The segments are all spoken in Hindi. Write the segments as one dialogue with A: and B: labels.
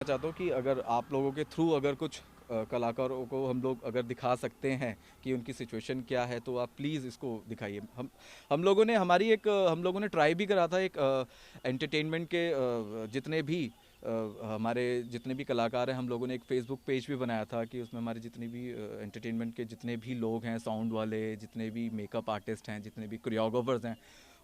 A: चाहता हूँ कि अगर आप लोगों के थ्रू अगर कुछ कलाकारों को हम लोग अगर दिखा सकते हैं कि उनकी सिचुएशन क्या है, तो आप प्लीज़ इसको दिखाइए। हम लोगों ने हमारी एक हम लोगों ने ट्राई भी करा था एक एंटरटेनमेंट के जितने भी हमारे जितने भी कलाकार हैं, हम लोगों ने एक फेसबुक पेज भी बनाया था कि उसमें हमारे जितने भी एंटरटेनमेंट के जितने भी लोग हैं, साउंड वाले, जितने भी मेकअप आर्टिस्ट हैं, जितने भी कोरियोग्राफर्स हैं,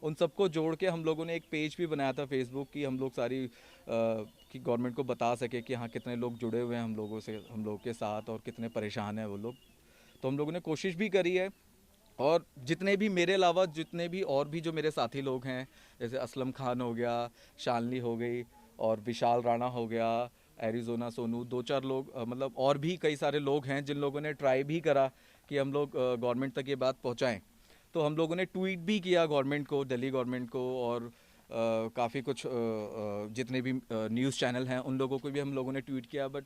A: उन सबको जोड़ के हम लोगों ने एक पेज भी बनाया था फेसबुक की। हम लोग सारी कि गवर्नमेंट को बता सके कि हाँ कितने लोग जुड़े हुए हैं हम लोगों से, हम लोग के साथ, और कितने परेशान हैं वो लोग। तो हम लोगों ने कोशिश भी करी है। और जितने भी मेरे अलावा जितने भी और भी जो मेरे साथी लोग हैं, जैसे असलम खान हो गया, शालिनी हो गई, और विशाल राणा हो गया, एरिजोना सोनू, दो चार लोग मतलब और भी कई सारे लोग हैं जिन लोगों ने ट्राई भी करा कि हम लोग गवर्नमेंट तक ये बात पहुंचाएं। तो हम लोगों ने ट्वीट भी किया गवर्नमेंट को, दिल्ली गवर्नमेंट को, और काफ़ी कुछ जितने भी न्यूज़ चैनल हैं उन लोगों को भी हम लोगों ने ट्वीट किया, बट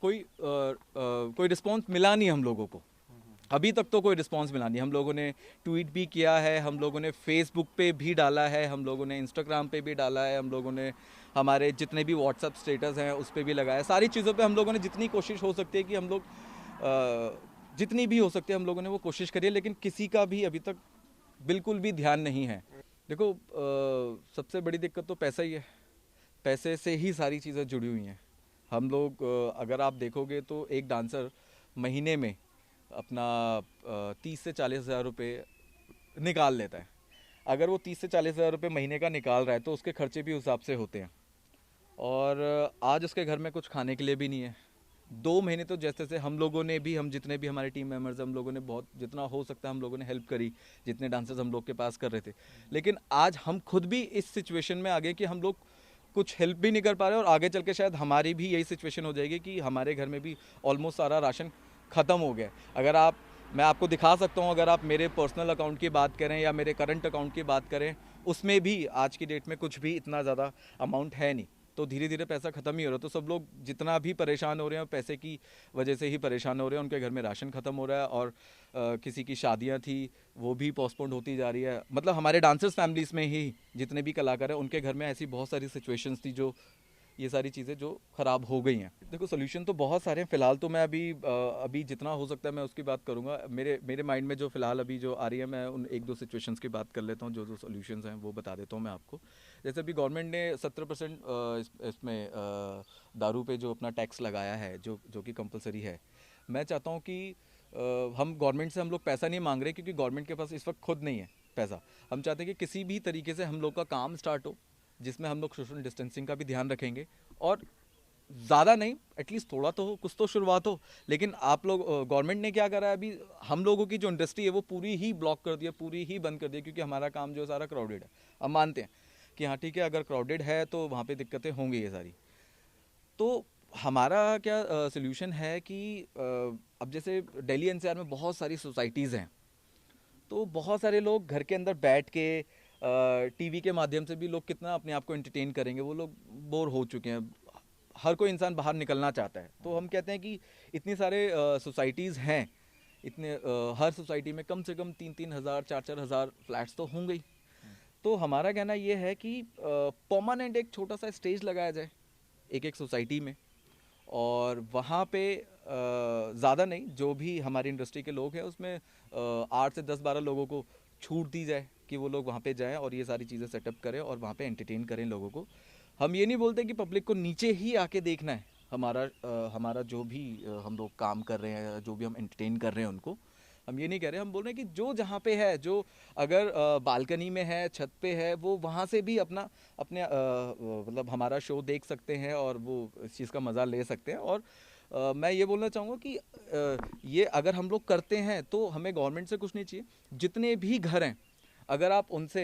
A: कोई रिस्पांस मिला नहीं हम लोगों को। अभी तक तो कोई रिस्पांस मिला नहीं। हम लोगों ने ट्वीट भी किया है, हम लोगों ने फेसबुक पे भी डाला है, हम लोगों ने इंस्टाग्राम पे भी डाला है, हम लोगों ने हमारे जितने भी व्हाट्सअप स्टेटस हैं उस पर भी लगाया है। सारी चीज़ों पे हम लोगों ने जितनी कोशिश हो सकती है कि हम लोग जितनी भी हो सकती है हम लोगों ने वो कोशिश करी है, लेकिन किसी का भी अभी तक बिल्कुल भी ध्यान नहीं है। देखो सबसे बड़ी दिक्कत तो पैसा ही है। पैसे से ही सारी चीज़ें जुड़ी हुई हैं। हम लोग अगर आप देखोगे तो एक डांसर महीने में अपना 30 से 40 हज़ार रुपये निकाल लेता है। अगर वो 30 से 40 हज़ार रुपये महीने का निकाल रहा है तो उसके खर्चे भी उस हिसाब से होते हैं। और आज उसके घर में कुछ खाने के लिए भी नहीं है। 2 महीने तो जैसे से हम लोगों ने भी, हम जितने भी हमारे टीम मेंबर्स, हम लोगों ने बहुत जितना हो सकता है हम लोगों ने हेल्प करी, जितने डांसर्स हम लोग के पास कर रहे थे। लेकिन आज हम खुद भी इस सिचुएशन में आ गए कि हम लोग कुछ हेल्प भी नहीं कर पा रहे, और आगे चल के शायद हमारी भी यही सिचुएशन हो जाएगी कि हमारे घर में भी ऑलमोस्ट सारा राशन ख़त्म हो गया है। अगर आप मैं आपको दिखा सकता हूँ, अगर आप मेरे पर्सनल अकाउंट की बात करें या मेरे करंट अकाउंट की बात करें, उसमें भी आज की डेट में कुछ भी इतना ज़्यादा अमाउंट है नहीं। तो धीरे धीरे पैसा ख़त्म ही हो रहा है। तो सब लोग जितना भी परेशान हो रहे हैं पैसे की वजह से ही परेशान हो रहे हैं। उनके घर में राशन ख़त्म हो रहा है, और किसी की शादियां थी वो भी पोस्टपोन्ड होती जा रही है। मतलब हमारे डांसर्स फैमिलीज़ में ही जितने भी कलाकार हैं उनके घर में ऐसी बहुत सारी सिचुएशंस थी जो ये सारी चीज़ें जो ख़राब हो गई हैं। देखो सोल्यूशन तो बहुत सारे हैं। फ़िलहाल तो मैं अभी जितना हो सकता है मैं उसकी बात करूँगा। मेरे मेरे माइंड में जो फ़िलहाल अभी जो आ रही है, मैं उन एक दो सिचुएशंस की बात कर लेता हूँ। जो जो सोल्यूशंस हैं वो बता देता हूँ मैं आपको। जैसे अभी गवर्नमेंट ने 17% इसमें दारू पे जो अपना टैक्स लगाया है, जो जो कि कंपलसरी है। मैं चाहता हूँ कि हम गवर्नमेंट से हम लोग पैसा नहीं मांग रहे, क्योंकि गवर्नमेंट के पास इस वक्त खुद नहीं है पैसा। हम चाहते हैं कि किसी भी तरीके से हम लोग का काम स्टार्ट हो, जिसमें हम लोग सोशल डिस्टेंसिंग का भी ध्यान रखेंगे, और ज़्यादा नहीं, एटलीस्ट थोड़ा तो हो, कुछ तो शुरुआत हो। लेकिन आप लोग गवर्नमेंट ने क्या करा है अभी, हम लोगों की जो इंडस्ट्री है वो पूरी ही ब्लॉक कर दिया, पूरी ही बंद कर दिया, क्योंकि हमारा काम जो है सारा क्राउडेड है। हम मानते हैं कि हाँ ठीक है, अगर क्राउडेड है तो वहाँ पे दिक्कतें होंगी ये सारी। तो हमारा क्या सोल्यूशन है कि अब जैसे दिल्ली एनसीआर में बहुत सारी सोसाइटीज़ हैं, तो बहुत सारे लोग घर के अंदर बैठ के टीवी के माध्यम से भी लोग कितना अपने आप को एंटरटेन करेंगे। वो लोग बोर हो चुके हैं। हर कोई इंसान बाहर निकलना चाहता है। तो हम कहते हैं कि इतनी सारे सोसाइटीज़ हैं, इतने हर सोसाइटी में कम से कम 3-3 हज़ार 4-4 हज़ार फ्लैट्स तो होंगे ही। तो हमारा कहना ये है कि परमानेंट एक छोटा सा स्टेज लगाया जाए एक एक सोसाइटी में, और वहाँ पे ज़्यादा नहीं, जो भी हमारी इंडस्ट्री के लोग हैं उसमें 8 से 10-12 लोगों को छूट दी जाए कि वो लोग वहाँ पे जाएं और ये सारी चीज़ें सेटअप करें और वहाँ पे एंटरटेन करें लोगों को। हम ये नहीं बोलते कि पब्लिक को नीचे ही आके देखना है हमारा जो भी हम लोग काम कर रहे हैं, जो भी हम एंटरटेन कर रहे हैं उनको। हम ये नहीं कह रहे, हम बोल रहे हैं कि जो जहाँ पे है, जो अगर बालकनी में है, छत पे है, वो वहाँ से भी अपना अपने मतलब हमारा शो देख सकते हैं और वो इस चीज़ का मज़ा ले सकते हैं। और मैं ये बोलना चाहूँगा कि ये अगर हम लोग करते हैं तो हमें गवर्नमेंट से कुछ नहीं चाहिए। जितने भी घर हैं, अगर आप उनसे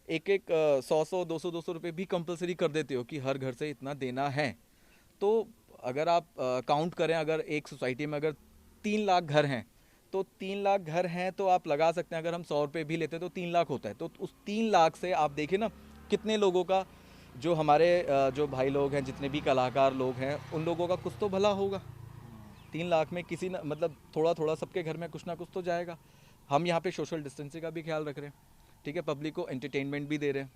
A: एक एक 100-100 200-200 रुपये भी कंपलसरी कर देते हो कि हर घर से इतना देना है, तो अगर आप काउंट करें, अगर एक सोसाइटी में अगर 3 लाख घर हैं, तो 3 लाख घर हैं तो आप लगा सकते हैं, अगर हम 100 रुपये भी लेते तो 3 लाख होता है। तो उस 3 लाख से आप देखिए ना कितने लोगों का, जो हमारे जो भाई लोग हैं, जितने भी कलाकार लोग हैं, उन लोगों का कुछ तो भला होगा। 3 लाख में किसी ना, मतलब थोड़ा थोड़ा सबके घर में कुछ ना कुछ तो जाएगा। हम यहाँ पे सोशल डिस्टेंसिंग का भी ख्याल रख रहे हैं, ठीक है, पब्लिक को एंटरटेनमेंट भी दे रहे हैं,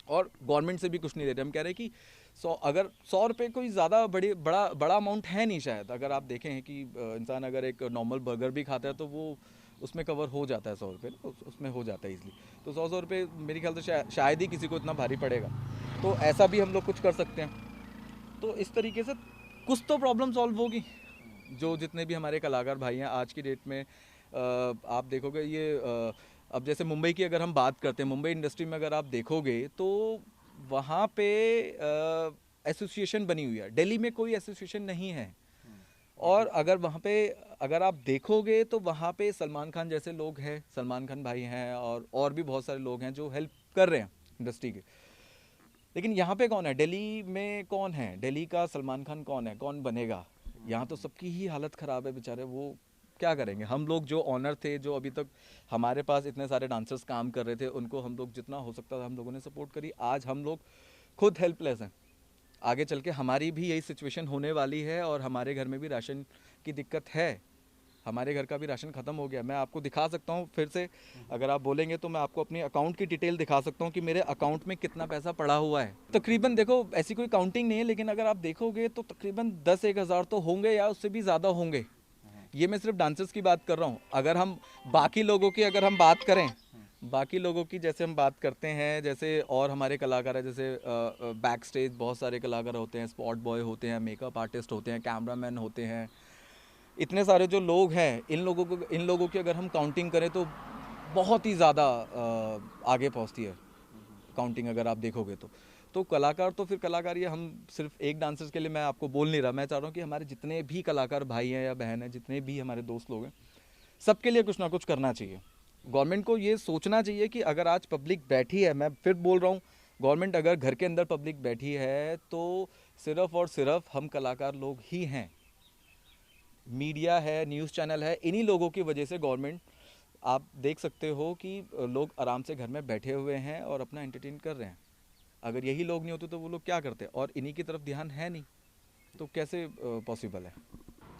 A: और गवर्नमेंट से भी कुछ नहीं दे रहे। हम कह रहे हैं कि 100 रुपये कोई ज़्यादा बड़ा अमाउंट है नहीं शायद। अगर आप देखें कि इंसान अगर एक नॉर्मल बर्गर भी खाता है तो वो उसमें कवर हो जाता है 100 रुपये, उसमें हो जाता है इजली। तो 100 रुपये मेरे ख्याल से शायद ही किसी को इतना भारी पड़ेगा। तो ऐसा भी हम लोग कुछ कर सकते हैं। तो इस तरीके से कुछ तो प्रॉब्लम सॉल्व होगी। जो जितने भी हमारे कलाकार भाई हैं आज की डेट में, आप देखोगे ये अब जैसे मुंबई की अगर हम बात करते हैं, मुंबई इंडस्ट्री में अगर आप देखोगे तो वहाँ पे एसोसिएशन बनी हुई है। दिल्ली में कोई एसोसिएशन नहीं है। और अगर वहाँ पे अगर आप देखोगे तो वहाँ पे सलमान खान जैसे लोग हैं, सलमान खान भाई हैं और भी बहुत सारे लोग हैं जो हेल्प कर रहे हैं इंडस्ट्री के। लेकिन यहाँ पे कौन है? दिल्ली में कौन है? दिल्ली का सलमान खान कौन है? कौन बनेगा? यहाँ तो सबकी ही हालत ख़राब है बेचारे। वो क्या करेंगे? हम लोग जो ऑनर थे, जो अभी तक हमारे पास इतने सारे डांसर्स काम कर रहे थे, उनको हम लोग जितना हो सकता था हम लोगों ने सपोर्ट करी। आज हम लोग खुद हेल्पलेस हैं। आगे चल के हमारी भी यही सिचुएशन होने वाली है और हमारे घर में भी राशन की दिक्कत है। हमारे घर का भी राशन ख़त्म हो गया। मैं आपको दिखा सकता हूँ फिर से, अगर आप बोलेंगे तो मैं आपको अपनी अकाउंट की डिटेल दिखा सकता हूँ कि मेरे अकाउंट में कितना पैसा पड़ा हुआ है। तकरीबन देखो, ऐसी कोई काउंटिंग नहीं है, लेकिन अगर आप देखोगे तो तकरीबन 10-1 हज़ार तो होंगे या उससे भी ज़्यादा होंगे। ये मैं सिर्फ डांसर्स की बात कर रहा हूँ। अगर हम बाकी लोगों की अगर हम बात करें, बाकी लोगों की जैसे हम बात करते हैं, जैसे और हमारे कलाकार हैं, जैसे बैक स्टेज बहुत सारे कलाकार होते हैं, स्पॉट बॉय होते हैं, मेकअप आर्टिस्ट होते हैं, कैमरामैन होते हैं, इतने सारे जो लोग हैं, इन लोगों की अगर हम काउंटिंग करें तो बहुत ही ज़्यादा आगे पहुंचती है काउंटिंग अगर आप देखोगे तो कलाकार तो फिर कलाकार, ये हम सिर्फ एक डांसर्स के लिए मैं आपको बोल नहीं रहा। मैं चाह रहा हूँ कि हमारे जितने भी कलाकार भाई हैं या बहन हैं, जितने भी हमारे दोस्त लोग हैं, सबके लिए कुछ ना कुछ करना चाहिए। गवर्नमेंट को ये सोचना चाहिए कि अगर आज पब्लिक बैठी है, मैं फिर बोल रहा हूँ, गवर्नमेंट अगर घर के अंदर पब्लिक बैठी है तो सिर्फ और सिर्फ हम कलाकार लोग ही हैं। मीडिया है, न्यूज़ चैनल है, इन्हीं लोगों की वजह से गवर्नमेंट, आप देख सकते हो कि लोग आराम से घर में बैठे हुए हैं और अपना एंटरटेन कर रहे हैं। अगर यही लोग नहीं होते तो वो लोग क्या करते? और इन्हीं की तरफ ध्यान है नहीं, तो कैसे पॉसिबल है?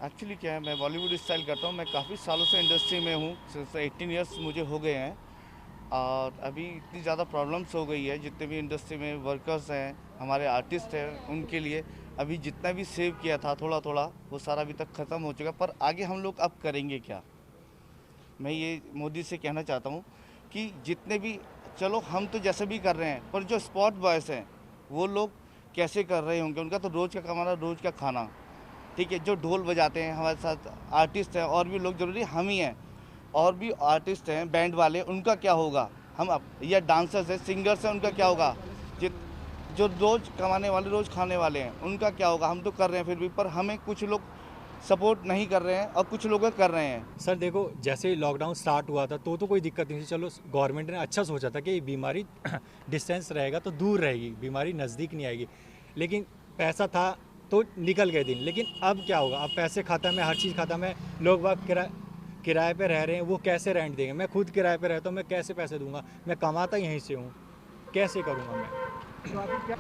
B: एक्चुअली क्या है, मैं बॉलीवुड स्टाइल करता हूँ। मैं काफ़ी सालों से इंडस्ट्री में हूँ, सिर्फ 18 ईयर्स मुझे हो गए हैं। और अभी इतनी ज़्यादा प्रॉब्लम्स हो गई है, जितने भी इंडस्ट्री में वर्कर्स हैं, हमारे आर्टिस्ट हैं, उनके लिए अभी जितना भी सेव किया था थोड़ा थोड़ा, वो सारा अभी तक ख़त्म हो चुका। पर आगे हम लोग अब करेंगे क्या? मैं ये मोदी से कहना चाहता हूँ कि जितने भी, चलो हम तो जैसे भी कर रहे हैं, पर जो स्पॉट बॉयज़ हैं वो लोग कैसे कर रहे होंगे? उनका तो रोज़ का कमाना, रोज़ का खाना, ठीक है। जो ढोल बजाते हैं, हमारे साथ आर्टिस्ट हैं और भी लोग, जरूरी हम ही हैं, और भी आर्टिस्ट हैं, बैंड वाले, उनका क्या होगा? हम अब, या डांसर्स हैं, सिंगर्स हैं, उनका क्या होगा? जित जो रोज़ कमाने वाले, रोज़ खाने वाले हैं, उनका क्या होगा? हम तो कर रहे हैं फिर भी, पर हमें कुछ लोग सपोर्ट नहीं कर रहे हैं और कुछ लोग कर रहे हैं।
C: सर देखो, जैसे ही लॉकडाउन स्टार्ट हुआ था तो कोई दिक्कत नहीं थी। चलो, गवर्नमेंट ने अच्छा सोचा था कि ये बीमारी डिस्टेंस रहेगा तो दूर रहेगी, बीमारी नज़दीक नहीं आएगी। लेकिन पैसा था तो निकल गए दिन। लेकिन अब क्या होगा? अब पैसे खाता में, हर चीज़ खाता में, लोग बाग किराए पे रह रहे हैं, वो कैसे रेंट देंगे? मैं खुद किराए पे रहता हूँ, मैं कैसे पैसे दूंगा? मैं कमाता यहीं से हूँ, कैसे करूँगा मैं?
D: तो आप क्या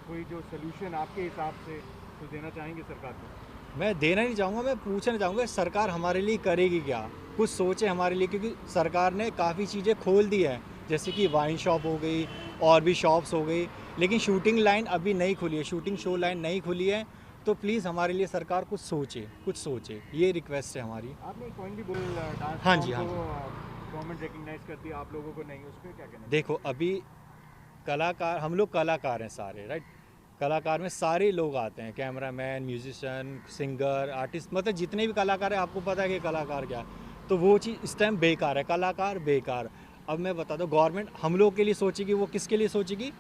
D: कोई जो सोल्यूशन आपके हिसाब से तो देना चाहेंगे सरकार को?
C: मैं देना नहीं चाहूँगा, मैं पूछना चाहूँगा सरकार हमारे लिए करेगी क्या? कुछ सोचे हमारे लिए, क्योंकि सरकार ने काफ़ी चीज़ें खोल दी है, जैसे कि वाइन शॉप हो गई और भी शॉप्स हो गई, लेकिन शूटिंग लाइन अभी नहीं खुली है, शूटिंग शो लाइन नहीं खुली है। तो प्लीज़ हमारे लिए सरकार कुछ सोचे, ये रिक्वेस्ट है हमारी।
D: आपने एक पॉइंट भी बोला, डांस
C: हाँ जी, हाँ जी।
D: गवर्नमेंट रिकग्नाइज करती है, आप लोगों को नहीं, उस पर क्या कहना?
C: देखो, अभी कलाकार, हम लोग कलाकार हैं सारे, राइट? कलाकार में सारे लोग आते हैं, कैमरामैन, म्यूजिशियन, सिंगर, आर्टिस्ट, मतलब जितने भी कलाकार हैं, आपको पता है कि कलाकार क्या है। तो वो चीज़ इस टाइम बेकार है, कलाकार बेकार। अब मैं बता दूँ, गवर्नमेंट हम लोग के लिए सोचेगी, वो किसके लिए सोचेगी?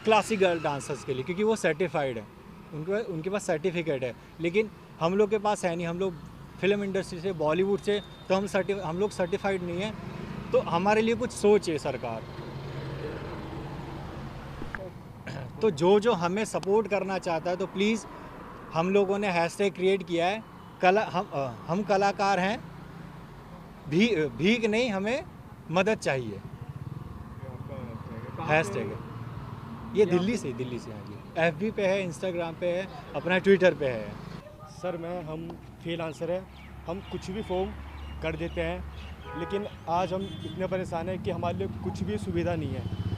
C: क्लासिकल डांसर्स के लिए, क्योंकि वो सर्टिफाइड है, उनके पास सर्टिफिकेट है। लेकिन हम लोग के पास है नहीं, हम लोग फिल्म इंडस्ट्री से, बॉलीवुड से, तो हम लोग सर्टिफाइड नहीं है। तो हमारे लिए कुछ सोचे सरकार। तो जो हमें सपोर्ट करना चाहता है, तो प्लीज़, हम लोगों ने हैशटैग क्रिएट किया है, हम कलाकार हैं, भीख नहीं, हमें मदद चाहिए, हैशटैग है ये। दिल्ली से हाँ जी। FB पे है, इंस्टाग्राम पे है, अपना ट्विटर पे है।
E: सर हम फ्रीलांसर हैं, हम कुछ भी फॉर्म कर देते हैं, लेकिन आज हम इतने परेशान हैं कि हमारे लिए कुछ भी सुविधा नहीं है।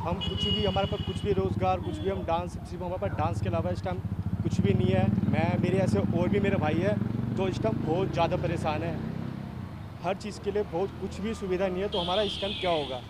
E: हम कुछ भी, हमारे पास कुछ भी रोज़गार, कुछ भी हम डांस, सिर्फ हमारे पास डांस के अलावा इस टाइम कुछ भी नहीं है। मैं, मेरे ऐसे और भी मेरे भाई है तो इस टाइम बहुत ज़्यादा परेशान है। हर चीज़ के लिए बहुत कुछ भी सुविधा नहीं है, तो हमारा इस टाइम क्या होगा।